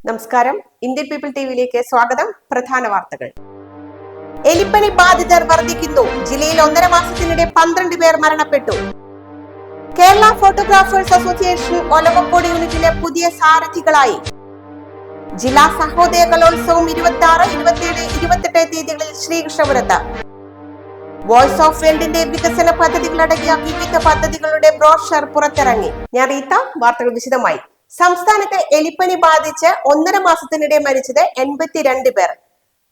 നമസ്കാരം, Indian people ടിവിയിലേക്ക് സ്വാഗതം. പ്രധാന വാർത്തകൾ. എലിപ്പനി ബാധിതർ വർദ്ധിക്കുന്നു. ജില്ലയിൽ 1.5 മാസത്തിനിടെ 12 പേർ മരണപ്പെട്ടു. കേരള ഫോട്ടോഗ്രാഫേഴ്സ് അസോസിയേഷൻ ഒലവക്കോട് യൂണിറ്റിലെ പുതിയ സാരഥികളായി. ജില്ലാ സഹോദയ കലോത്സവം 26, 27, 28 തീയതികളിൽ ശ്രീകൃഷ്ണപുരത്ത്. വോയിസ് ഓഫ് വേൾഡിന്റെ വികസന പദ്ധതികളടങ്ങിയ വിവിധ പദ്ധതികളുടെ ബ്രോഷർ പുറത്തിറങ്ങി. ഞാൻ റീത്ത. വാർത്തകൾ വിശദമായി. സംസ്ഥാനത്ത് എലിപ്പനി ബാധിച്ച് 1.5 മാസത്തിനിടെ മരിച്ചത് 82 പേർ.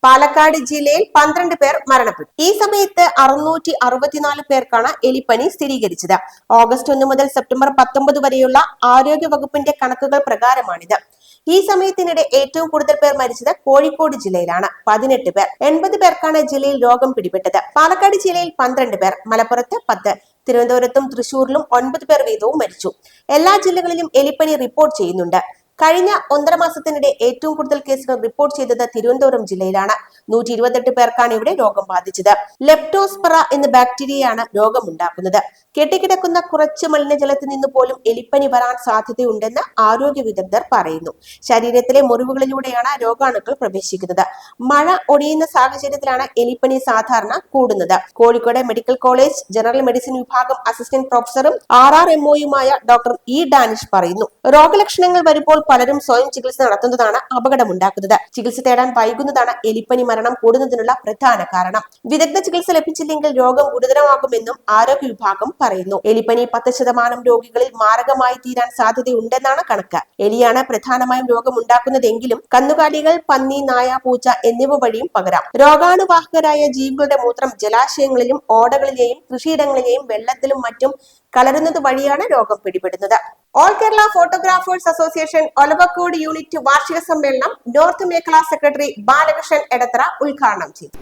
പാലക്കാട് ജില്ലയിൽ 12 പേർ മരണപ്പെട്ടു. ഈ സമയത്ത് 664 പേർക്കാണ് എലിപ്പനി സ്ഥിരീകരിച്ചത്. ഓഗസ്റ്റ് 1 മുതൽ സെപ്റ്റംബർ 19 വരെയുള്ള ആരോഗ്യ വകുപ്പിന്റെ കണക്കുകൾ പ്രകാരമാണിത്. ഈ സമയത്തിനിടെ ഏറ്റവും കൂടുതൽ പേർ മരിച്ചത് കോഴിക്കോട് ജില്ലയിലാണ്, 18 പേർ. 80 പേർക്കാണ് ജില്ലയിൽ രോഗം പിടിപെട്ടത്. പാലക്കാട് ജില്ലയിൽ 12 പേർ, മലപ്പുറത്ത് 10, തിരുവനന്തപുരത്തും തൃശൂരിലും 9 പേർ വീതവും മരിച്ചു. എല്ലാ ജില്ലകളിലും എലിപ്പനി റിപ്പോർട്ട് ചെയ്യുന്നുണ്ട്. കഴിഞ്ഞ 1.5 മാസത്തിനിടെ ഏറ്റവും കൂടുതൽ കേസുകൾ റിപ്പോർട്ട് ചെയ്തത് തിരുവനന്തപുരം ജില്ലയിലാണ്. 128 പേർക്കാണ് ഇവിടെ രോഗം ബാധിച്ചത്. ലെപ്റ്റോസ്പെറ എന്ന ബാക്ടീരിയയാണ് രോഗമുണ്ടാക്കുന്നത്. കെട്ടിക്കിടക്കുന്ന കുറച്ച് മലിനജലത്തിൽ നിന്ന് പോലും എലിപ്പനി വരാൻ സാധ്യതയുണ്ടെന്ന് ആരോഗ്യ വിദഗ്ധർ പറയുന്നു. ശരീരത്തിലെ മുറിവുകളിലൂടെയാണ് രോഗാണുക്കൾ പ്രവേശിക്കുന്നത്. മഴ ഒടിയുന്ന സാഹചര്യത്തിലാണ് എലിപ്പനി സാധാരണ കൂടുന്നത്. Kozhikode medical college general medicine വിഭാഗം അസിസ്റ്റന്റ് പ്രൊഫസറും RRMOയുമായ ഡോക്ടർ ഇ ഡാനിഷ് പറയുന്നു. രോഗലക്ഷണങ്ങൾ വരുമ്പോൾ പലരും സ്വയം ചികിത്സ നടത്തുന്നതാണ് അപകടമുണ്ടാക്കുന്നത്. ചികിത്സ തേടാൻ വൈകുന്നതാണ് എലിപ്പനി മരണം കൂടുന്നതിനുള്ള പ്രധാന കാരണം. വിദഗ്ധ ചികിത്സ ലഭിച്ചില്ലെങ്കിൽ രോഗം ഗുരുതരമാകുമെന്നും ആരോഗ്യ വിഭാഗം പറയുന്നു. എലിപ്പനി 10% രോഗികളിൽ മാരകമായി തീരാൻ സാധ്യതയുണ്ടെന്നാണ് കണക്ക്. എലിയാണ് പ്രധാനമായും രോഗമുണ്ടാക്കുന്നതെങ്കിലും കന്നുകാലികൾ, പന്നി, നായ, പൂച്ച എന്നിവ വഴിയും പകരാം. രോഗാണുവാഹകരായ ജീവികളുടെ മൂത്രം ജലാശയങ്ങളിലും ഓടകളിലെയും കൃഷിയിടങ്ങളിലെയും വെള്ളത്തിലും മറ്റും കലരുന്നത് വഴിയാണ് രോഗം പിടിപെടുന്നത്. All Kerala photographers association Olavakkode unit വാർഷിക സമ്മേളനം നോർത്ത് മേഖലാ സെക്രട്ടറി ബാലകൃഷ്ണൻ എടത്തറ ഉദ്ഘാടനം ചെയ്തു.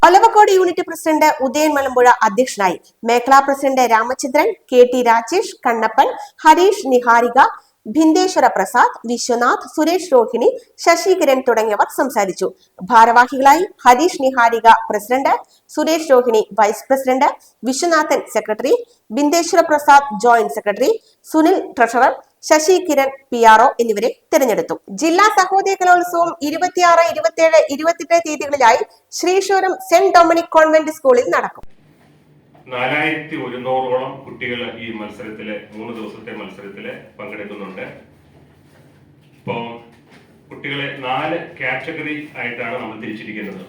ഒലവക്കോട് യൂണിറ്റ് പ്രസിഡന്റ് ഉദയൻ മലമ്പുഴ അധ്യക്ഷനായി. മേഖലാ പ്രസിഡന്റ് രാമചന്ദ്രൻ, KT രാജേഷ്, കണ്ണപ്പൻ, ഹരീഷ്, നിഹാരിക, ഭിന്ദേശ്വര പ്രസാദ്, വിശ്വനാഥ്, സുരേഷ് രോഹിണി, ശശികിരൺ തുടങ്ങിയവർ സംസാരിച്ചു. ഭാരവാഹികളായി Harish Niharika president, Suresh Rohini vice president, Viswanathan secretary, Bhindeshwara Prasad joint secretary, Sunil treasurer, Sasi Kiran PRO എന്നിവരെ തിരഞ്ഞെടുത്തു. ജില്ലാ സഹോദയ കലോത്സവം 26, 27, 28 തീയതികളിലായി ശ്രീശൂരം സെന്റ് ഡൊമിനിക് കോൺവെന്റ് സ്കൂളിൽ നടക്കും. 4100ഓളം കുട്ടികൾ ഈ മത്സരത്തില് 3 ദിവസത്തെ മത്സരത്തില് പങ്കെടുക്കുന്നുണ്ട്. ഇപ്പോൾ കുട്ടികളെ 4 കാറ്റഗറി ആയിട്ടാണ് നമ്മൾ തിരിച്ചിരിക്കുന്നത്.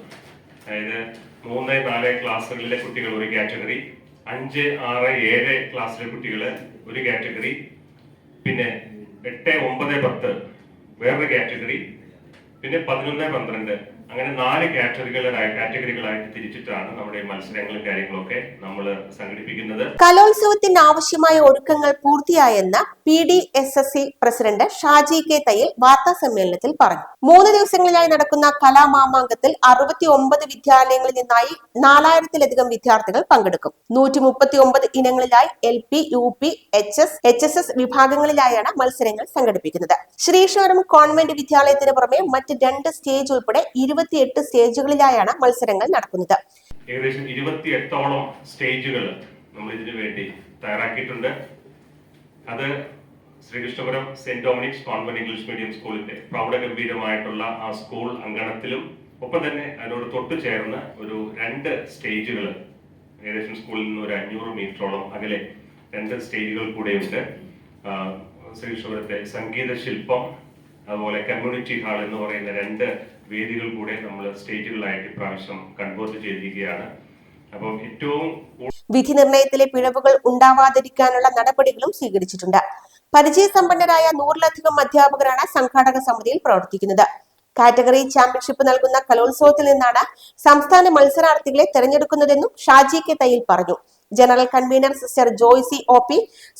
അതായത് 3, 4 ക്ലാസ്സുകളിലെ കുട്ടികൾ ഒരു കാറ്റഗറി, 5, 6, 7 ക്ലാസ്സിലെ കുട്ടികൾ ഒരു കാറ്റഗറി, പിന്നെ 8, 9, 10 വേറൊരു കാറ്റഗറി, പിന്നെ 11, 12 അങ്ങനെ 4 കാറ്റഗറികളായിട്ട് തിരിച്ചിട്ടാണ് നമ്മുടെ മത്സരങ്ങളും കാര്യങ്ങളൊക്കെ നമ്മൾ സംഘടിപ്പിക്കുന്നത്. കലോത്സവത്തിന് ആവശ്യമായ ഒരുക്കങ്ങൾ പൂർത്തിയായെന്ന് PDSSC president Shaji K Thayyil വാർത്താ സമ്മേളനത്തിൽ പറഞ്ഞു. 3 ദിവസങ്ങളിലായി നടക്കുന്ന കലാമാമാങ്കത്തിൽ 69 വിദ്യാലയങ്ങളിൽ നിന്നായി 4000-ലധികം വിദ്യാർത്ഥികൾ പങ്കെടുക്കും. 139 ഇനങ്ങളിലായി LP, UP, HS, HSS വിഭാഗങ്ങളിലായാണ് മത്സരങ്ങൾ സംഘടിപ്പിക്കുന്നത്. ശ്രീശൂരം കോൺവെന്റ് വിദ്യാലയത്തിന് പുറമെ മറ്റ് 2 സ്റ്റേജ് ഉൾപ്പെടെ 28 സ്റ്റേജുകളിലായാണ് മത്സരങ്ങൾ നടക്കുന്നത്. ഏകദേശം 28ഓളം സ്റ്റേജുകൾ നമ്മൾ ഇതിനു വേണ്ടി തയ്യാറാക്കിയിട്ടുണ്ട്. അത് Sreekrishnapuram saint Dominic's convent English medium സ്കൂളിന്റെ പ്രൗഢഗംഭീരമായിട്ടുള്ള ആ സ്കൂൾ അങ്കണത്തിലും ഒപ്പം തന്നെ അതിനോട് തൊട്ടു ചേർന്ന് ഒരു 2 സ്റ്റേജുകൾ ഏകദേശം സ്കൂളിൽ നിന്ന് ഒരു 500 മീറ്ററോളം അകലെ 2 സ്റ്റേജുകൾ കൂടെയുണ്ട്. ശ്രീകൃഷ്ണപുരത്തെ സംഗീത ശില്പം, അതുപോലെ കമ്മ്യൂണിറ്റി ഹാൾ എന്ന് പറയുന്ന 2 വേദികൾ കൂടെ നമ്മൾ സ്റ്റേജുകളായിട്ട് ഇപ്രാവശ്യം കൺവേർട്ട് ചെയ്തിരിക്കുകയാണ്. അപ്പം ഏറ്റവും വിധി നിർണയത്തിലെ പിഴവുകൾ ഉണ്ടാവാതിരിക്കാനുള്ള നടപടികളും സ്വീകരിച്ചിട്ടുണ്ട്. പരിചയസമ്പന്നരായ 100-ലധികം അധ്യാപകരാണ് സംഘാടക സമിതിയിൽ പ്രവർത്തിക്കുന്നത്. കാറ്റഗറി ചാമ്പ്യൻഷിപ്പ് നൽകുന്ന കലോത്സവത്തിൽ നിന്നാണ് സംസ്ഥാന മത്സരാർത്ഥികളെ തെരഞ്ഞെടുക്കുന്നതെന്നും ഷാജി K തയ്യിൽ പറഞ്ഞു. General convener sister Joicy OP,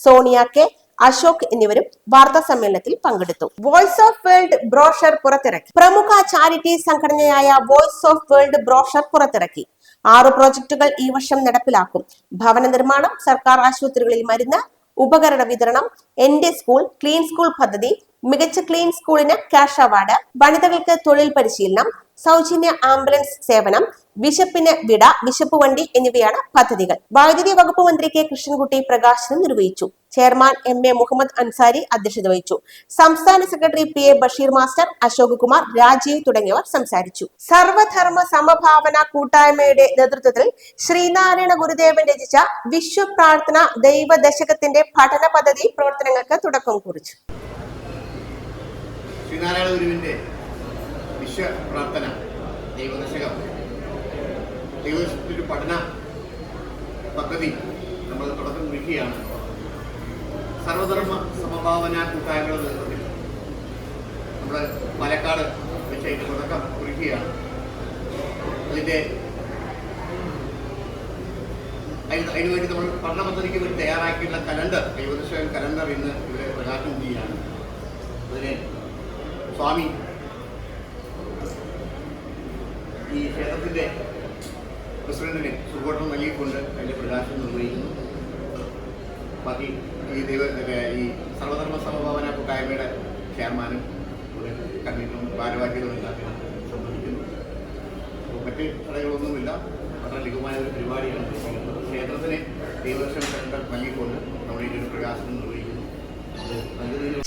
Sonia K, Ashok എന്നിവരും വാർത്താ സമ്മേളനത്തിൽ പങ്കെടുത്തു. വോയിസ് ഓഫ് വേൾഡ് ബ്രോഷർ പുറത്തിറക്കി. പ്രമുഖ ചാരിറ്റി സംഘടനയായ വോയിസ് ഓഫ് വേൾഡ് ബ്രോഷർ പുറത്തിറക്കി. 6 പ്രോജക്ടുകൾ ഈ വർഷം നടപ്പിലാക്കും. ഭവന നിർമ്മാണം, സർക്കാർ ആശുപത്രികളിൽ മരുന്ന്, ഉപകരണ വിതരണം, എന്റെ സ്കൂൾ, ക്ലീൻ സ്കൂൾ പദ്ധതി, മികച്ച ക്ലീൻ സ്കൂളിന് ക്യാഷ് അവാർഡ്, വനിതകൾക്ക് തൊഴിൽ പരിശീലനം, സൗജന്യ ആംബുലൻസ് സേവനം, വിശപ്പിന് വിട, വിശപ്പ് വണ്ടി എന്നിവയാണ് പദ്ധതികൾ. വൈദ്യുതി വകുപ്പ് മന്ത്രി കെ കൃഷ്ണൻകുട്ടി പ്രകാശനം നിർവഹിച്ചു. ചെയർമാൻ MA മുഹമ്മദ് അൻസാരി അധ്യക്ഷത വഹിച്ചു. സംസ്ഥാന secretary PA Basheer master, Ashok Kumar, Rajeev തുടങ്ങിയവർ സംസാരിച്ചു. സർവധർമ്മ സമഭാവന കൂട്ടായ്മയുടെ നേതൃത്വത്തിൽ ശ്രീനാരായണ ഗുരുദേവൻ രചിച്ച വിശ്വപ്രാർത്ഥന ദൈവദശകത്തിന്റെ പഠന പദ്ധതി പ്രവർത്തനങ്ങൾക്ക് തുടക്കം കുറിച്ചു. ശ്രീനാരായണ ഗുരുവിന്റെ വിശ്വപ്രാർത്ഥന ദൈവദശകം, ദൈവദശകത്തിന്റെ പഠന പദ്ധതി നമ്മൾ തുടക്കം കുറിക്കുകയാണ്. സർവധർമ്മ സമഭാവന കൂട്ടായ്മയുടെ നേതൃത്വത്തിൽ നമ്മൾ പാലക്കാട് വെച്ച് അതിന്റെ തുടക്കം കുറിക്കുകയാണ്. അതിനുവേണ്ടി നമ്മൾ പഠന പദ്ധതിക്ക് വേണ്ടി തയ്യാറാക്കിയിട്ടുള്ള കലണ്ടർ, ദൈവദശകം കലണ്ടർ ഇന്ന് ഇവിടെ പ്രകാശനം ചെയ്യുകയാണ്. അതിന് സ്വാമി ഈ ക്ഷേത്രത്തിന്റെ പ്രസിഡന്റിന് സുഖോട്ടം നൽകിക്കൊണ്ട് അതിന്റെ പ്രകാശനം നിർവഹിക്കുന്നു. ബാക്കി ഈ സർവധർമ്മ സമഭാവന കൂട്ടായ്മയുടെ ചെയർമാനും കമ്മിറ്റിയും ഭാരവാഹികളും എല്ലാത്തിനും സംബന്ധിക്കുന്നു. മറ്റ് കടകളൊന്നുമില്ല, വളരെ ലഘുമായ ഒരു പരിപാടിയാണ്. ക്ഷേത്രത്തിന് ദൈവദർശനം കലണ്ടർ നൽകിക്കൊണ്ട് നമ്മൾ ഇതിന്റെ പ്രകാശനം നിർവഹിക്കുന്നു.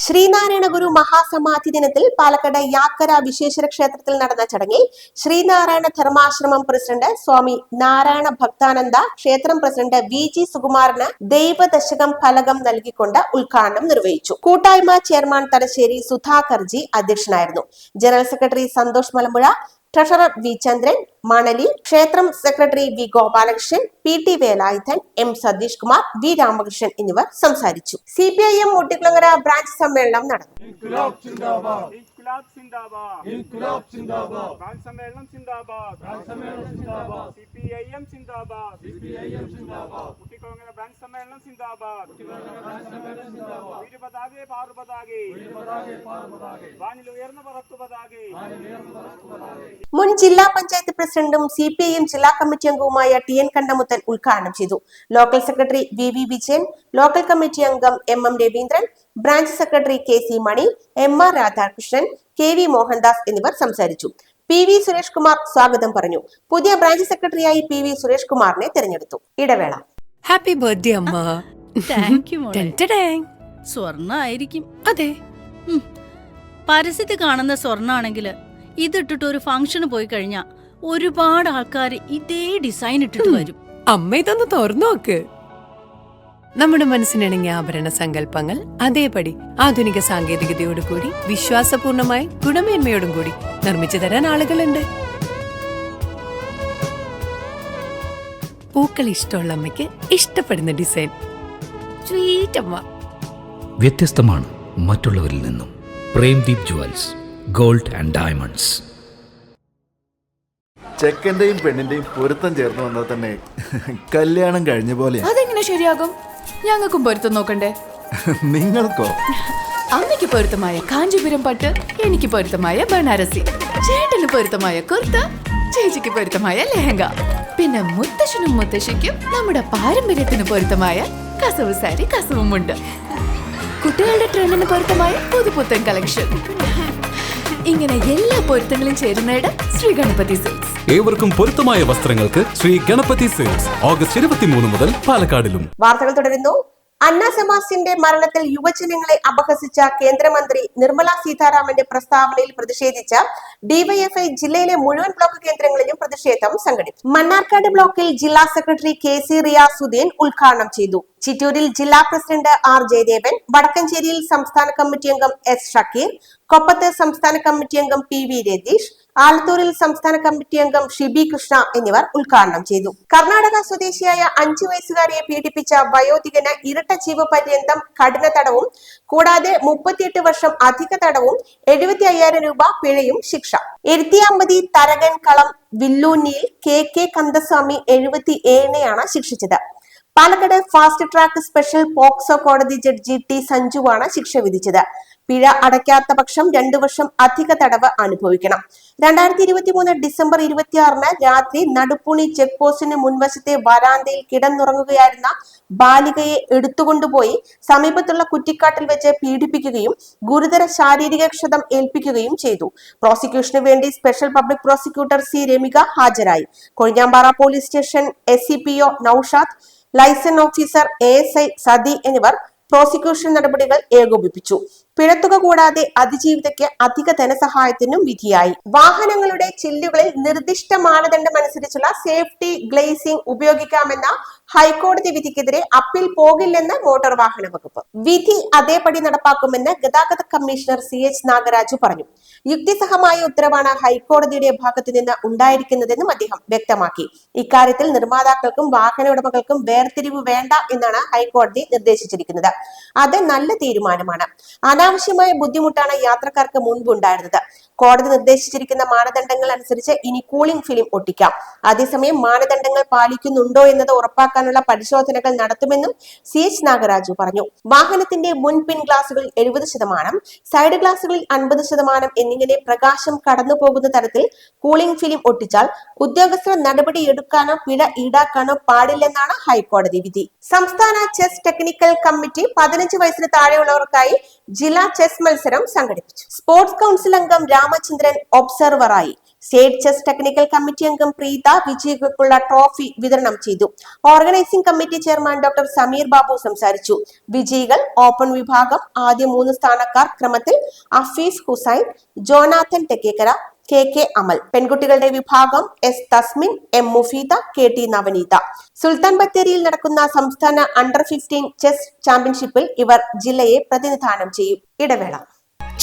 ശ്രീനാരായണ ഗുരു മഹാസമാധി ദിനത്തിൽ പാലക്കാട് യാക്കര വിശ്വേശ്വര ക്ഷേത്രത്തിൽ നടന്ന ചടങ്ങിൽ ശ്രീനാരായണ ധർമാശ്രമം പ്രസിഡന്റ് സ്വാമി നാരായണ ഭക്താനന്ദ, ക്ഷേത്രം പ്രസിഡന്റ് VG സുകുമാരന് ദൈവദശകം ഫലകം നൽകിക്കൊണ്ട് ഉദ്ഘാടനം നിർവഹിച്ചു. കൂട്ടായ്മ ചെയർമാൻ തലശ്ശേരി സുധാകർജി അധ്യക്ഷനായിരുന്നു. General secretary Santhosh Malampuzha, treasurer V Chandran, Manali, ക്ഷേത്രം secretary V Gopalakrishnan, PT Velayudhan, M Satheesh Kumar, V Ramakrishnan എന്നിവർ സംസാരിച്ചു. CPIM മുട്ടിക്കുളങ്ങര ബ്രാഞ്ച് സമ്മേളനം നടന്നു. മുൻ ജില്ലാ പഞ്ചായത്ത് പ്രസിഡന്റും CPIM ജില്ലാ കമ്മിറ്റി അംഗവുമായ TN കണ്ടമുത്തൻ ഉദ്ഘാടനം ചെയ്തു. Local secretary VV Vijayan, local committee അംഗം MM Raveendran, branch secretary KC മണി, MR രാധാകൃഷ്ണൻ, KV മോഹൻദാസ് എന്നിവർ സംസാരിച്ചു. PV സുരേഷ് കുമാർ സ്വാഗതം പറഞ്ഞു. പുതിയ ബ്രാഞ്ച് സെക്രട്ടറിയായി PV സുരേഷ് കുമാറിനെ തെരഞ്ഞെടുത്തു. ഇടവേള. ഹാപ്പി ബർത്ത്ഡേ അമ്മ. താങ്ക് യു മോളെ. സ്വർണ്ണായിരിക്കും. അതെ, പരസ്യത്തിൽ കാണുന്ന സ്വർണ്ണാണെങ്കിൽ ഇതിട്ടിട്ട് ഒരു ഫംഗ്ഷന് പോയി കഴിഞ്ഞാ ഒരുപാട് ആൾക്കാർ ഇതേ ഡിസൈൻ ഇട്ടിട്ട് വരും. അമ്മ ഇതൊന്ന് തുറന്നു നോക്ക്. നമ്മുടെ മനസ്സിനിണങ്ങിയ ആഭരണ സങ്കല്പങ്ങൾ അതേപടി ആധുനിക സാങ്കേതികതയോടു കൂടി വിശ്വാസപൂർണമായി ഗുണമേന്മയോടും കൂടി നിർമ്മിച്ചു തരാൻ ആളുകളുണ്ട്. പൂക്കൾ ഇഷ്ടമുള്ള അമ്മയ്ക്ക് ഇഷ്ടപ്പെടുന്ന ഡിസൈൻ. സ്വീറ്റ് അമ്മ. വ്യത്യസ്തമാണ് മറ്റുള്ളവരിൽ നിന്നും. Premdeep jewels, gold and diamonds. ചെക്കന്റെയും പെണ്ണിന്റെയും പൊരുത്തം ചേർന്ന് വന്നാൽ തന്നെ കല്യാണം കഴിഞ്ഞ പോലെ. അതെങ്ങനെ ശരിയാകും? ഞങ്ങൾക്കും പൊരുത്തം നോക്കണ്ടേ? നിങ്ങൾക്കോ? അമ്മയ്ക്ക് പൊരുത്തമായ കാഞ്ചീപുരം പട്ട്, എനിക്ക് പൊരുത്തമായ ബനാറസി, ചേട്ടന് പൊരുത്തമായ കുർത്ത, ചേച്ചിക്ക് പൊരുത്തമായ ലെഹങ്ക, പിന്നെ മുത്തശ്ശനും മുത്തശ്ശിക്കും നമ്മുടെ പാരമ്പര്യത്തിന് പൊരുത്തമായ കസവ് സാരി, കസവുമുണ്ട്. കുട്ടികളുടെ ട്രെൻഡിന് പൊരുത്തമായ പുതുപുത്തൻ കളക്ഷൻ. ഇങ്ങനെ എല്ലാ പൊരുത്തങ്ങളും ചേരുന്നയിടം ശ്രീ ഗണപതി സിൽക്സ്. ഏവർക്കും പൊരുത്തമായ വസ്ത്രങ്ങൾക്ക് ശ്രീ ഗണപതി സിൽക്സ്. ഓഗസ്റ്റ് 23 മുതൽ പാലക്കാടിലും. വാർത്തകൾ തുടരുന്നു. അന്ന സെബാസ്റ്റ്യന്റെ മരണത്തിൽ യുവജനങ്ങളെ അപഹസിച്ച കേന്ദ്രമന്ത്രി നിർമ്മല സീതാരാമന്റെ പ്രസ്താവനയിൽ പ്രതിഷേധിച്ച ഡിവൈഎഫ്ഐ ജില്ലയിലെ മുഴുവൻ ബ്ലോക്ക് കേന്ദ്രങ്ങളിലും പ്രതിഷേധം സംഘടിപ്പിച്ചു. മണ്ണാർക്കാട് ബ്ലോക്കിൽ ജില്ലാ സെക്രട്ടറി KC റിയാസുദ്ദീൻ ഉദ്ഘാടനം ചെയ്തു. ചിറ്റൂരിൽ ജില്ലാ പ്രസിഡന്റ് R ജയദേവൻ, വടക്കഞ്ചേരിയിൽ സംസ്ഥാന കമ്മിറ്റി അംഗം S ഷക്കീർ, കൊപ്പത്ത് സംസ്ഥാന കമ്മിറ്റി അംഗം PV രതീഷ്, ആലത്തൂരിൽ സംസ്ഥാന കമ്മിറ്റി അംഗം ഷിബി കൃഷ്ണ എന്നിവർ ഉദ്ഘാടനം ചെയ്തു. കർണാടക സ്വദേശിയായ 5 വയസ്സുകാരിയെ പീഡിപ്പിച്ച വയോധികന് ഇരട്ട ജീവപര്യന്തം കഠിന തടവും കൂടാതെ 38 വർഷം അധിക തടവും 75,000 രൂപ പിഴയും ശിക്ഷ. എരുത്തിയാമ്പതി തരകൻ കളം വില്ലൂന്നിയിൽ KK കന്ദസ്വാമി 77നെയാണ് ശിക്ഷിച്ചത്. Palakkad fast track special POCSO കോടതി ജഡ്ജി ടി സഞ്ജുവാണ് ശിക്ഷ വിധിച്ചത്. പിഴ അടയ്ക്കാത്ത പക്ഷം 2 വർഷം അധിക തടവ് അനുഭവിക്കണം. 2023 ഡിസംബർ 26 രാത്രി നടുപ്പുണി ചെക്ക് പോസ്റ്റിന് മുൻവശത്തെ വരാന്തയിൽ കിടന്നുറങ്ങുകയായിരുന്ന ബാലികയെ എടുത്തുകൊണ്ടുപോയി സമീപത്തുള്ള കുറ്റിക്കാട്ടിൽ വെച്ച് പീഡിപ്പിക്കുകയും ഗുരുതര ശാരീരിക ക്ഷതം ഏൽപ്പിക്കുകയും ചെയ്തു. പ്രോസിക്യൂഷന് വേണ്ടി special public prosecutor C Ramika ഹാജരായി. Kozhinjampara police station SCPO Noushad, liaison officer ASI Sathi എന്നിവർ പ്രോസിക്യൂഷൻ നടപടികൾ ഏകോപിപ്പിച്ചു. പിഴത്തുക കൂടാതെ അതിജീവിതയ്ക്ക് അധിക ധനസഹായത്തിനും വിധിയായി. വാഹനങ്ങളുടെ ചില്ലുകളിൽ നിർദ്ദിഷ്ട മാനദണ്ഡം അനുസരിച്ചുള്ള സേഫ്റ്റി ഗ്ലേസിംഗ് ഉപയോഗിക്കാമെന്ന ഹൈക്കോടതി വിധിക്കെതിരെ അപ്പീൽ പോകില്ലെന്ന് മോട്ടോർ വാഹന വകുപ്പ്. വിധി അതേപടി നടപ്പാക്കുമെന്ന് ഗതാഗത കമ്മീഷണർ CH നാഗരാജു പറഞ്ഞു. യുക്തിസഹമായ ഉത്തരവാണ് ഹൈക്കോടതിയുടെ ഭാഗത്തു നിന്ന് ഉണ്ടായിരിക്കുന്നതെന്നും അദ്ദേഹം വ്യക്തമാക്കി. ഇക്കാര്യത്തിൽ നിർമ്മാതാക്കൾക്കും വാഹന ഉടമകൾക്കും വേർതിരിവ് വേണ്ട എന്നാണ് ഹൈക്കോടതി നിർദ്ദേശിച്ചിരിക്കുന്നത്. അത് നല്ല തീരുമാനമാണ്. അനാവശ്യമായ ബുദ്ധിമുട്ടാണ് യാത്രക്കാർക്ക് മുൻപ് ഉണ്ടായിരുന്നത്. കോടതി നിർദ്ദേശിച്ചിരിക്കുന്ന മാനദണ്ഡങ്ങൾ അനുസരിച്ച് ഇനി കൂളിംഗ് ഫിലിം ഒട്ടിക്കാം. അതേസമയം മാനദണ്ഡങ്ങൾ പാലിക്കുന്നുണ്ടോ എന്നത് ഉറപ്പാക്കാനുള്ള പരിശോധനകൾ നടത്തുമെന്നും CH നാഗരാജു പറഞ്ഞു. വാഹനത്തിന്റെ മുൻപിൻ ഗ്ലാസുകളിൽ 70%, സൈഡ് ഗ്ലാസുകളിൽ 50% എന്നിങ്ങനെ പ്രകാശം കടന്നു പോകുന്ന തരത്തിൽ കൂളിംഗ് ഫിലിം ഒട്ടിച്ചാൽ ഉദ്യോഗസ്ഥർ നടപടി എടുക്കാനോ പിഴ ഈടാക്കാനോ പാടില്ലെന്നാണ് ഹൈക്കോടതി വിധി. സംസ്ഥാന ചെസ് ടെക്നിക്കൽ കമ്മിറ്റി 15 വയസ്സിന് താഴെയുള്ളവർക്കായി ജില്ലാ ചെസ് മത്സരം സംഘടിപ്പിച്ചു. സ്പോർട്സ് കൗൺസിൽ അംഗം രാമചന്ദ്രൻ ഒബ്സർവറായി. സ്റ്റേറ്റ് ചെസ് ടെക്നിക്കൽ കമ്മിറ്റി അംഗം പ്രീത വിജയികൾക്കുള്ള ട്രോഫി വിതരണം ചെയ്തു. Organising committee chairman doctor Sameer Babu സംസാരിച്ചു. വിജയികൾ ഓപ്പൺ വിഭാഗം ആദ്യ 3 സ്ഥാനക്കാർ ക്രമത്തിൽ അഫീഫ് ഹുസൈൻ, ജോനാഥൻ തെക്കേക്കര, KK അമൽ. പെൺകുട്ടികളുടെ വിഭാഗം S തസ്മിൻ, M മുഫീദ, KT നവനീത. സുൽത്താൻ ബത്തേരിയിൽ നടക്കുന്ന സംസ്ഥാന അണ്ടർ-15 ചെസ് ചാമ്പ്യൻഷിപ്പിൽ ഇവർ ജില്ലയെ പ്രതിനിധാനം ചെയ്യും. ഇടവേള.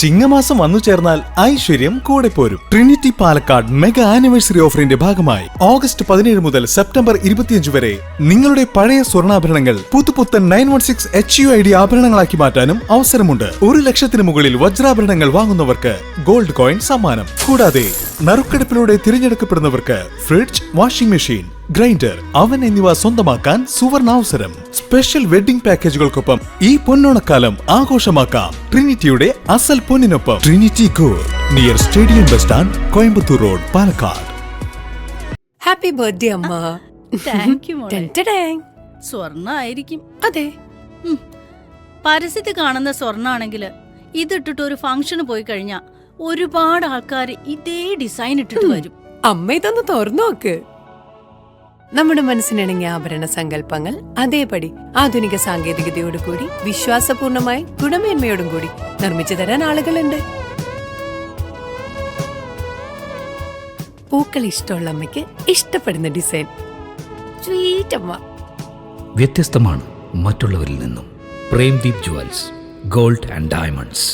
ചിങ്ങമാസം വന്നു ചേർന്നാൽ ഐശ്വര്യം കൂടെ പോരും. ട്രിനിറ്റി പാലക്കാട് മെഗാ ആനിവേഴ്സറി ഓഫറിന്റെ ഭാഗമായി ഓഗസ്റ്റ് 17 മുതൽ സെപ്റ്റംബർ 25 വരെ നിങ്ങളുടെ പഴയ സ്വർണ്ണാഭരണങ്ങൾ പുതുപുത്തൻ 916 HUID ആഭരണങ്ങളാക്കി മാറ്റാനും അവസരമുണ്ട്. 1 ലക്ഷത്തിന് മുകളിൽ വജ്രാഭരണങ്ങൾ വാങ്ങുന്നവർക്ക് ഗോൾഡ് കോയിൻ സമ്മാനം. കൂടാതെ നറുക്കെടുപ്പിലൂടെ തിരഞ്ഞെടുക്കപ്പെടുന്നവർക്ക് ഫ്രിഡ്ജ്, വാഷിംഗ് മെഷീൻ, ഗ്രൈൻഡർ, അവൻ എന്നിവ സ്വന്തമാക്കാൻ സുവർണാവസരം. സ്പെഷ്യൽ വെഡിംഗ് പാക്കേജുകൾക്കൊപ്പം ഈ പൊന്നോണക്കാലം ആഘോഷമാക്കാം ട്രിനിറ്റിയുടെ അസൽ പൊന്നിനൊപ്പം. Trinity gold, near stadium bus stand, Coimbatore road, Palakkad. Happy birthday അമ്മ. താങ്ക് യു മോളെ. ടെൻറ്റഡേങ്. സ്വർണ്ണ ആയിരിക്കും. അതെ. പരസ്യത്തിൽ കാണുന്ന സ്വർണ്ണാണെങ്കിൽ ഇതിട്ടിട്ട് ഒരു ഫംഗ്ഷന് പോയി കഴിഞ്ഞാ ഒരുപാട് ആൾക്കാർ ഇതേ ഡിസൈൻ ഇട്ടിട്ട് വരും. അമ്മ ഇതൊന്ന് തുറന്നു നോക്ക്. നമ്മുടെ മനസ്സിനിണങ്ങിയ ആഭരണ സങ്കല്പങ്ങൾ അതേപടി ആധുനിക സാങ്കേതികതയോടുകൂടി വിശ്വാസപൂർണമായി ഗുണമേന്മയോടും കൂടി നിർമ്മിച്ചു തരാൻ ആളുകളുണ്ട്. പൂക്കൾ ഇഷ്ടമുള്ള അമ്മയ്ക്ക് ഇഷ്ടപ്പെടുന്ന ഡിസൈൻ. സ്വീറ്റ് അമ്മ. വ്യത്യസ്തമാണ് മറ്റുള്ളവരിൽ നിന്നും. Premdeep jewels, gold and diamonds.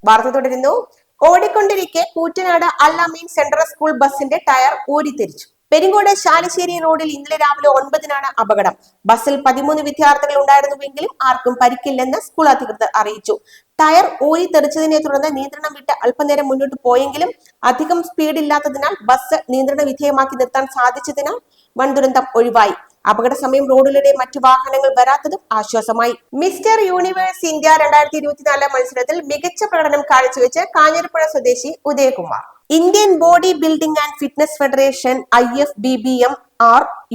വാർത്ത തുടരുന്നു. ഓടിക്കൊണ്ടിരിക്കെ കൂറ്റനാട് അൽ-അമീൻ സെൻട്രൽ സ്കൂൾ ബസിന്റെ ടയർ ഊരിത്തെറിച്ചു. പെരിങ്ങോട് ശാലിശ്ശേരി റോഡിൽ ഇന്നലെ രാവിലെ 9-നാണ് അപകടം. ബസ്സിൽ 13 വിദ്യാർത്ഥികൾ ഉണ്ടായിരുന്നുവെങ്കിലും ആർക്കും പരിക്കില്ലെന്ന് സ്കൂൾ അധികൃതർ അറിയിച്ചു. ടയർ ഊരിത്തെറിച്ചതിനെ തുടർന്ന് നിയന്ത്രണം വിട്ട് അല്പനേരം മുന്നോട്ട് പോയെങ്കിലും അധികം സ്പീഡില്ലാത്തതിനാൽ ബസ് നിയന്ത്രണ വിധേയമാക്കി നിർത്താൻ സാധിച്ചതിനാൽ വൻ ദുരന്തം ഒഴിവായി. അപകട സമയം റോഡിലൂടെ മറ്റു വാഹനങ്ങൾ വരാത്തതും ആശ്വാസമായി. മിസ്റ്റർ യൂണിവേഴ്സ് ഇന്ത്യ 2024 മത്സരത്തിൽ മികച്ച പ്രകടനം കാഴ്ചവെച്ച് കാഞ്ഞിരപ്പുഴ സ്വദേശി Udayakumar. Indian body building and fitness federation IFBBM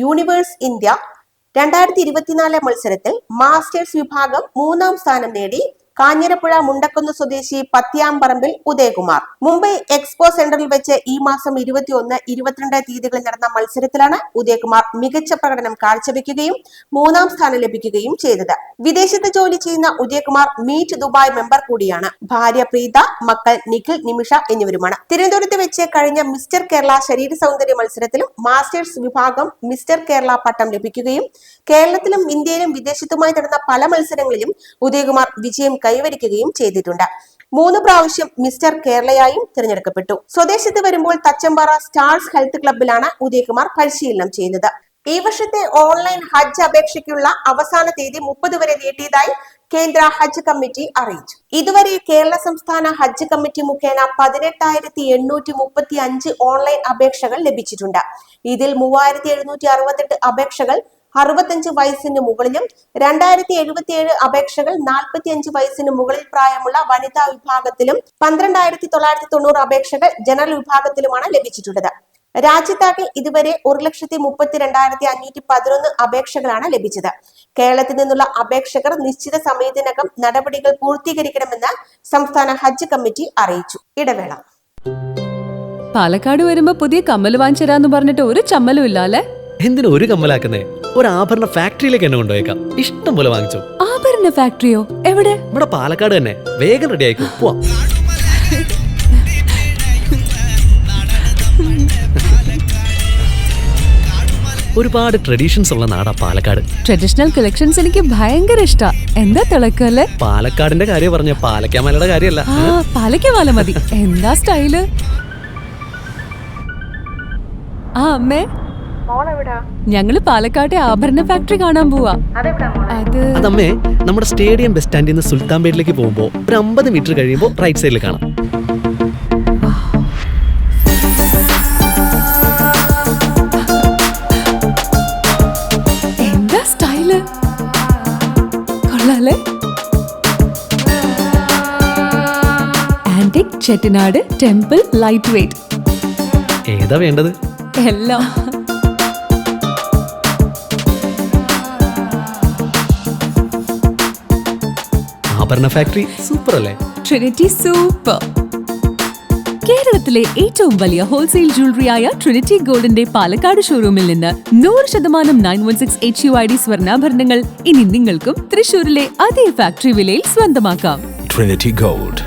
universe India 2024 മത്സരത്തിൽ മാസ്റ്റേഴ്സ് വിഭാഗം 3ാം സ്ഥാനം നേടി. കാഞ്ഞിരപ്പുഴ മുണ്ടക്കുന്ന് സ്വദേശി പത്യാമ്പറമ്പിൽ ഉദയകുമാർ. മുംബൈ എക്സ്പോ സെന്ററിൽ വെച്ച് ഈ മാസം 21, 22 തീയതികളിൽ നടന്ന മത്സരത്തിലാണ് ഉദയകുമാർ മികച്ച പ്രകടനം കാഴ്ചവെക്കുകയും 3ാം സ്ഥാനം ലഭിക്കുകയും ചെയ്തത്. വിദേശത്ത് ജോലി ചെയ്യുന്ന ഉദയകുമാർ മീറ്റ് ദുബായ് മെമ്പർ കൂടിയാണ്. ഭാര്യ പ്രീത, മക്കൾ നിഖിൽ, നിമിഷ എന്നിവരുമാണ്. തിരുവനന്തപുരത്ത് വെച്ച് കഴിഞ്ഞ മിസ്റ്റർ കേരള ശരീര സൗന്ദര്യ മത്സരത്തിലും മാസ്റ്റേഴ്സ് വിഭാഗം മിസ്റ്റർ കേരള പട്ടം ലഭിക്കുകയും കേരളത്തിലും ഇന്ത്യയിലും വിദേശത്തുമായി നടന്ന പല മത്സരങ്ങളിലും ഉദയകുമാർ വിജയം കൈവരിക്കുകയും ചെയ്തിട്ടുണ്ട്. 3 പ്രാവശ്യം മിസ്റ്റർ കേരളയായും തിരഞ്ഞെടുക്കപ്പെട്ടു. സ്വദേശത്ത് വരുമ്പോൾ തച്ചമ്പാറ സ്റ്റാർസ് ഹെൽത്ത് ക്ലബ്ബിലാണ് ഉദയകുമാർ പരിശീലനം ചെയ്യുന്നത്. ഈ വർഷത്തെ ഓൺലൈൻ ഹജ്ജ് അപേക്ഷയ്ക്കുള്ള അവസാന തീയതി 30 വരെ നീട്ടിയതായി കേന്ദ്ര ഹജ്ജ് കമ്മിറ്റി അറിയിച്ചു. ഇതുവരെ കേരള സംസ്ഥാന ഹജ്ജ് കമ്മിറ്റി മുഖേന 18,835 ഓൺലൈൻ അപേക്ഷകൾ ലഭിച്ചിട്ടുണ്ട്. ഇതിൽ 3,768 അപേക്ഷകൾ 65 വയസ്സിന് മുകളിലും 2,077 അപേക്ഷകൾ 45 വയസ്സിന് മുകളിൽ പ്രായമുള്ള വനിതാ വിഭാഗത്തിലും 12,990 അപേക്ഷകൾ ജനറൽ വിഭാഗത്തിലുമാണ് ലഭിച്ചിട്ടുള്ളത്. രാജ്യത്താകെ ഇതുവരെ 1,32,511 അപേക്ഷകളാണ് ലഭിച്ചത്. കേരളത്തിൽ നിന്നുള്ള അപേക്ഷകർ നിശ്ചിത സമയത്തിനകം നടപടികൾ പൂർത്തീകരിക്കണമെന്ന് സംസ്ഥാന ഹജ്ജ് കമ്മിറ്റി അറിയിച്ചു. ഇടവേള. പാലക്കാട് വരുമ്പോ പുതിയ കമ്മൽ വാങ്ങിച്ചരാന്ന് പറഞ്ഞിട്ട് ഒരു ചമ്മലും ഇല്ല അല്ലേ? എന്തിനാ ഒരു കമ്മലാക്കുന്നേ? ഒരു ആഭരണ ഫാക്ടറിയിലേക്ക് എന്നെ കൊണ്ടുപോയേക്കാം. ഇഷ്ടം പോലെ വാങ്ങിച്ചോ. ആഭരണ ഫാക്ടറിയോ? എവിടെ? ഇവിടെ പാലക്കാട് തന്നെ. വേഗം റെഡി ആയിക്കോ. പോവാം. ഒരുപാട് ട്രഡീഷൻസ് ഉള്ള നാടാ പാലക്കാട്. ട്രഡീഷണൽ കളക്ഷൻസ് എനിക്ക് ഭയങ്കര ഇഷ്ടാ. എന്താ തിളക്കല്ലേ? പാലക്കാടിന്റെ കാര്യം പറഞ്ഞ പാലക്കാമലയുടെ കാര്യമല്ല. പാലക്കാമല മതി. എന്താ സ്റ്റൈല്? അമ്മേ, ഞങ്ങള് പാലക്കാട്ടെ ആഭരണ ഫാക്ടറി കാണാൻ പോവാ. അതമ്മേ, നമ്മുടെ സ്റ്റേഡിയം ബസ് സ്റ്റാൻഡിൽ നിന്ന് സുൽത്താൻപേട്ടിലേക്ക് പോകുമ്പോ ഒരു 50 മീറ്റർ കഴിയുമ്പോ റൈറ്റ് സൈഡിൽ കാണാം. എന്താ സ്റ്റൈല്? കൊള്ളാലേ? Antique Chettinad temple light weight. ഏതാ വേണ്ടത്? എല്ലാം. ആഭരണ ഫാക്ടറി സൂപ്പർ അല്ലേ? Trinity super. കേരളത്തിലെ ഏറ്റവും വലിയ ഹോൾസെയിൽ ജ്വല്ലറിയായ ട്രിനിറ്റി ഗോൾഡിന്റെ പാലക്കാട് ഷോറൂമിൽ നിന്ന് 100% 916 HUID സ്വർണ്ണാഭരണങ്ങൾ ഇനി നിങ്ങൾക്കും തൃശൂരിലെ അതേ ഫാക്ടറി വിലയിൽ സ്വന്തമാക്കാം. Trinity gold,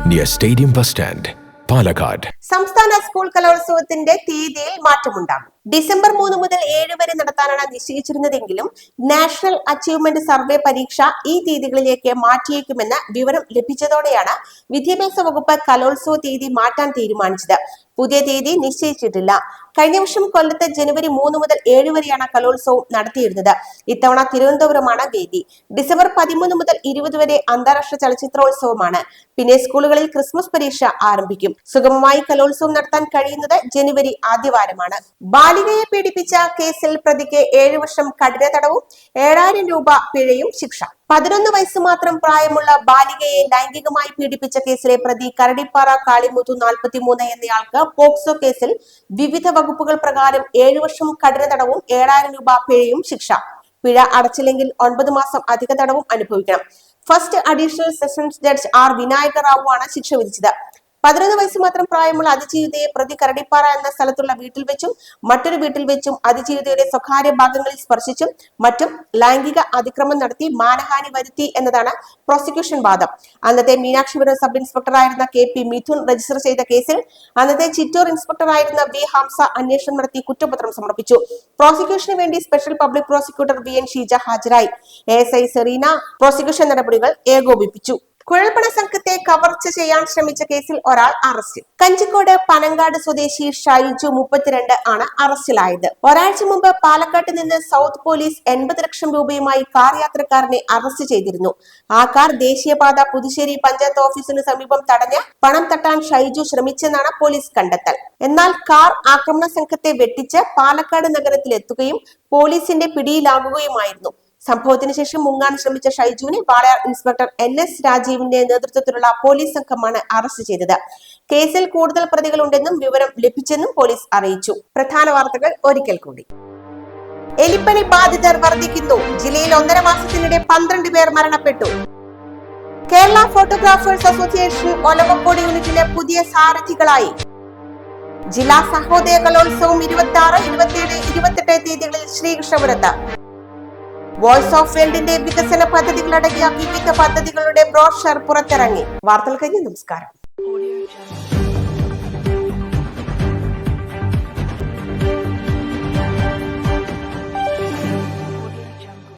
near stadium bus stand, Palakkad. സംസ്ഥാന സ്കൂൾ കലോത്സവത്തിന്റെ തീയതിയിൽ മാറ്റമുണ്ടാകും. ഡിസംബർ 3 മുതൽ 7 വരെ നടത്താനാണ് നിശ്ചയിച്ചിരുന്നതെങ്കിലും നാഷണൽ അച്ചീവ്മെന്റ് സർവേ പരീക്ഷ ഈ തീയതികളിലേക്ക് മാറ്റിയേക്കുമെന്ന് വിവരം ലഭിച്ചതോടെയാണ് വിദ്യാഭ്യാസ വകുപ്പ് കലോത്സവ തീയതി മാറ്റാൻ തീരുമാനിച്ചത്. പുതിയ തീയതി നിശ്ചയിച്ചിട്ടില്ല. കഴിഞ്ഞ വർഷം കൊല്ലത്ത് ജനുവരി 3 മുതൽ 7 വരെയാണ് കലോത്സവം നടത്തിയിരുന്നത്. ഇത്തവണ തിരുവനന്തപുരമാണ് വേദി. ഡിസംബർ 13 മുതൽ 20 വരെ അന്താരാഷ്ട്ര ചലച്ചിത്രോത്സവമാണ്. പിന്നെ സ്കൂളുകളിൽ ക്രിസ്മസ് പരീക്ഷ ആരംഭിക്കും. സുഗമമായി കലോത്സവം നടത്താൻ കഴിയുന്നത് ജനുവരി ആദ്യവാരമാണ്. ബാലികയെ പീഡിപ്പിച്ച കേസിൽ പ്രതിക്ക് 7 വർഷം കഠിന തടവും 7,000 രൂപ പിഴയും ശിക്ഷ. 11 വയസ്സ് മാത്രം പ്രായമുള്ള ബാലികയെ ലൈംഗികമായി പീഡിപ്പിച്ച കേസിലെ പ്രതി കരടിപ്പാറ കാളിമുത്തു 43 എന്നയാൾക്ക് പോക്സോ കേസിൽ വിവിധ വകുപ്പുകൾ പ്രകാരം 7 വർഷം കഠിന തടവും 7,000 രൂപ പിഴയും ശിക്ഷ. പിഴ അടച്ചില്ലെങ്കിൽ 9 മാസം അധിക തടവും അനുഭവിക്കണം. First additional sessions judge R Vinayaka Rao ആണ് ശിക്ഷ വിധിച്ചത്. 11 വയസ്സ് മാത്രം പ്രായമുള്ള അതിജീവിതയെ പ്രതി കരടിപ്പാറ എന്ന സ്ഥലത്തുള്ള വീട്ടിൽ വെച്ചും മറ്റൊരു വീട്ടിൽ വെച്ചും അതിജീവിതയുടെ സ്വകാര്യ ഭാഗങ്ങളിൽ സ്പർശിച്ചും മറ്റും ലൈംഗിക അതിക്രമം നടത്തി മാനഹാനി വരുത്തി എന്നതാണ് പ്രോസിക്യൂഷൻ വാദം. അന്നത്തെ മീനാക്ഷിപുരം സബ് ഇൻസ്പെക്ടറായിരുന്ന KP മിഥുൻ രജിസ്റ്റർ ചെയ്ത കേസിൽ അന്നത്തെ ചിറ്റൂർ ഇൻസ്പെക്ടറായിരുന്ന V ഹംസ അന്വേഷണം നടത്തി കുറ്റപത്രം സമർപ്പിച്ചു. പ്രോസിക്യൂഷന് വേണ്ടി special public prosecutor VN Sheeja ഹാജരായി. ASI സെറീന പ്രോസിക്യൂഷൻ നടപടികൾ ഏകോപിപ്പിച്ചു. കുഴൽപ്പണ സംഘത്തെ കവർച്ച ചെയ്യാൻ ശ്രമിച്ച കേസിൽ ഒരാൾ അറസ്റ്റിൽ. കഞ്ചിക്കോട് പനങ്കാട് സ്വദേശി ഷൈജു 32 ആണ് അറസ്റ്റിലായത്. ഒരാഴ്ച മുമ്പ് പാലക്കാട്ട് നിന്ന് സൗത്ത് പോലീസ് 80 ലക്ഷം രൂപയുമായി കാർ യാത്രക്കാരനെ അറസ്റ്റ് ചെയ്തിരുന്നു. ആ കാർ ദേശീയപാത പുതുശ്ശേരി പഞ്ചായത്ത് ഓഫീസിന് സമീപം തടഞ്ഞ് പണം തട്ടാൻ ഷൈജു ശ്രമിച്ചെന്നാണ് പോലീസ് കണ്ടെത്തൽ. എന്നാൽ കാർ ആക്രമണ സംഘത്തെ വെട്ടിച്ച് പാലക്കാട് നഗരത്തിലെത്തുകയും പോലീസിന്റെ പിടിയിലാകുകയുമായിരുന്നു. സംഭവത്തിന് ശേഷം മുങ്ങാൻ ശ്രമിച്ച ഷൈജുവിനെ വാളയാർ ഇൻസ്പെക്ടർ NS രാജീവിന്റെ നേതൃത്വത്തിലുള്ള പോലീസ് സംഘമാണ് അറസ്റ്റ് ചെയ്തത്. കേസിൽ കൂടുതൽ പ്രതികളുണ്ടെന്നും വിവരം ലഭിച്ചെന്നും പോലീസ് അറിയിച്ചു. പ്രധാന വാർത്തകൾ ഒരിക്കൽ കൂടി. എലിപ്പനി ബാധിതർ വർദ്ധിക്കുന്നു. ജില്ലയിൽ 1.5 മാസത്തിനിടെ 12 പേർ മരണപ്പെട്ടു. കേരള ഫോട്ടോഗ്രാഫേഴ്സ് അസോസിയേഷൻ ഒലവക്കോട് യൂണിറ്റിലെ പുതിയ സാരഥികളായി. ജില്ലാ സഹോദയ കലോത്സവം 26, 27, 28 തീയതികളിൽ ശ്രീകൃഷ്ണപുരത്ത്. വോയിസ് ഓഫ് വേൾഡിന്റെ വികസന പദ്ധതികളടങ്ങിയ വിവിധ പദ്ധതികളുടെ ബ്രോഷർ പുറത്തിറങ്ങി. വാർത്തകൾ കഴിഞ്ഞ് നമസ്കാരം.